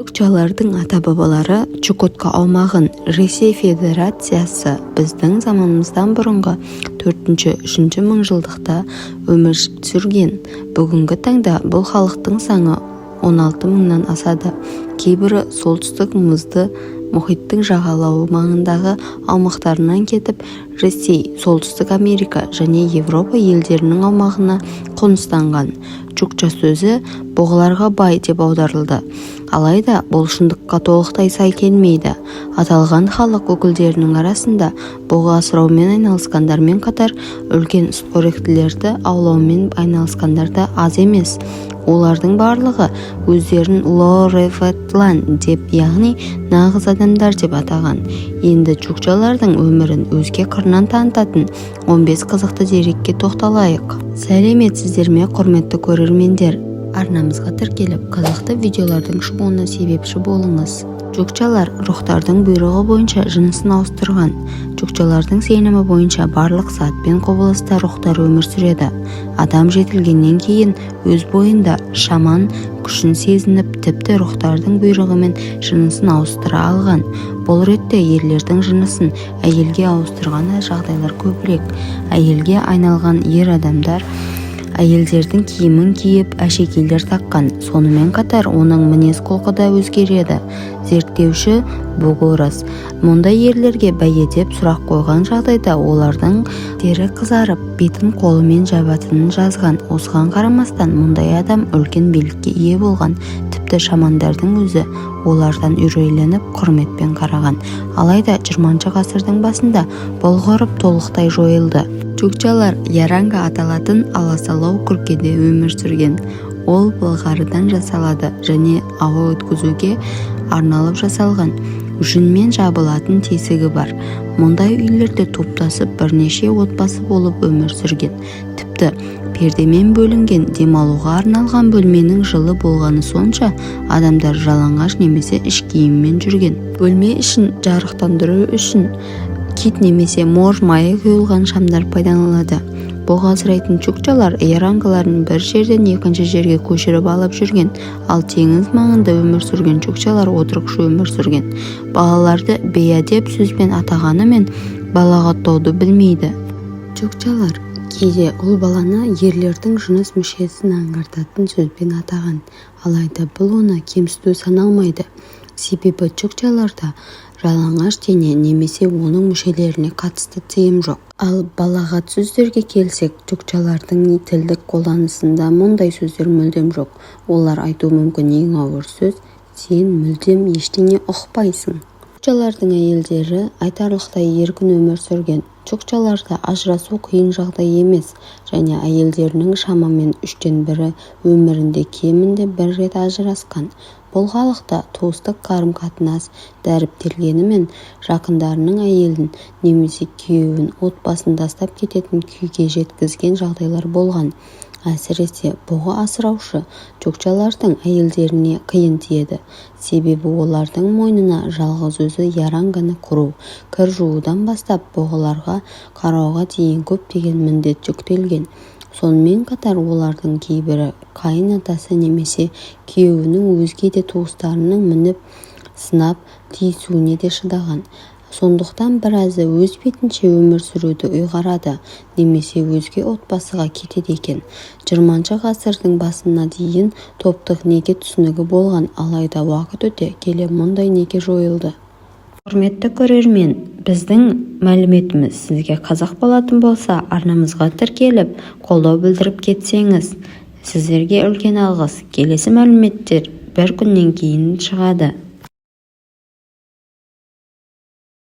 Чукчалардың ата-бабалары Чукотка аумағын Ресей Федерациясы біздің заманымыздан бұрынғы 4-3 мыңжылдықта өмір сүрген. Бүгінгі таңда бұл халықтың саны 16 мыңнан асады. Кейбірі солтүстік мұзды мұхиттың жағалауы маңындағы аумақтарынан кетіп, Ресей, Солтүстік Америка және Европа елдерінің аумағына қоныстанған. Чукча сөзі бұғыларға бай деп аударылды. Алайда бұл шындыққа толықтай сай келмейді. Аталған халық өкілдерінің арасында бұғы асыраумен айналысқандармен қатар үлкен сүтқоректілерді аулаумен айналысқандар да аз емес. Олардың барлығы өздерін Лореветлан деп, яғни нағыз адамдар деп атаған. Енді чукчалардың өмірін өзге қырынан танытатын 15 қызықты дерекке тоқталайық. Сәлеметсіздер ме, құрметті көрермендер? Арнамызға тіркеліп, қызықты видеолардың шығуына себепші болыңыз. Чукчалар рухтардың бұйрығы бойынша жынысын ауыстырған. Чукчалардың сенімі бойынша барлық сат пен құбылыста рухтар өмір сүреді. Адам жетілгеннен кейін өз бойында шаман күшін сезініп, тіпті рухтардың бұйрығымен жынысын ауыстыра алған. Бұл ретте ерлердің жынысын әйелге ауыстырған жағдайлар көбірек. Әйелге айналған ер адамдар әйелдердің киімін киіп, әшекейлер таққан. Сонымен қатар оның мінез-құлқы да өзгереді. Зерттеуші Богорас мұндай ерлерге бәйе деп сұрақ қойған жағдайда олардың тері қызарып, бетін қолымен жабатынын жазған. Осыған қарамастан мұндай адам үлкен билікке ие болған. Тіпті шамандардың өзі олардан үрейленіп, құрметпен қараған. Алайда 20 ғасырдың басында бұл ғұрып толықтай жойылды. Чукчалар яранга аталатын аласалау күркеде өмір сүрген. Ол былғарыдан жасалады және ауа өткізуге арналып жасалған. Жүнмен жабылатын тесігі бар. Мұндай үйлерде топтасып бірнеше отбасы болып өмір сүрген. Тіпті пердемен бөлінген демалуға арналған бөлменің жылы болғаны сонша адамдар жалаңаш немесе іш киіммен жүрген. Бөлме ішін жарықтандыру үшін кит немесе мор майы құйылған шамдар пайдаланылады. Бұғы асырайтын чукчалар ярангаларын бір жерден екінші жерге көшіріп алып жүрген, ал теңіз маңында өмір сүрген чукчалар отырықшы өмір сүрген. Балаларды бейәдеп сөзбен атағанымен балағаттауды білмейді. Чукчалар кейде ұл баланы ерлердің жыныс мүшесін аңғартатын сөзбен атаған, алайда бұл оны кемсіту саналмайды. Себебі чукчаларда жалаңаш дене немесе оның мүшелеріне қатысты тыйым жоқ. Ал балағат сөздерге келсек, чукчалардың тілдік қолданысында мұндай сөздер мүлдем жоқ. Олар айту мүмкін ең ауыр сөз: сен мүлдем ештеңе ұқпайсың. Чукчалардың әйелдері айтарлықтай еркін өмір сүрген. Чукчаларда ажырасу қиын жағдай емес, және әйелдерінің шамамен 1/3 өмірінде кемінде бір рет ажырасқан. Бұл халықта туыстық қарым-қатынас дәріптелгенімен жақындарының әйелін немесе күйеуін отбасын тастап кететін күйге жеткізген жағдайлар болған. Әсіресе бұғы асыраушы чукчалардың әйелдеріне қиын тиеді. Себебі олардың мойнына жалғыз өзі яранганы құру, кір жуудан бастап бұғыларға қарауға дейін көптеген міндет жүктелген. Сонымен қатар олардың кейбірі қайын атасы немесе күйеуінің өзге де туыстарының мініп, сынап, тиісуіне де шыдаған. Сондықтан біразы өз бетінше өмір сүруді ұйғарады, немесе өзге отбасыға кетеді екен. 20 ғасырдың басына дейін топтық неке түсінігі болған, алайда уақыт өте келе мұндай неке жойылды. Құрметті көрермен, біздің мәліметіміз сізге қызық болатын болса, арнамызға тіркеліп, қолдау білдіріп кетсеңіз, сіздерге үлкен алғыс. Келесі мәліметтер бір күннен кейін шығады.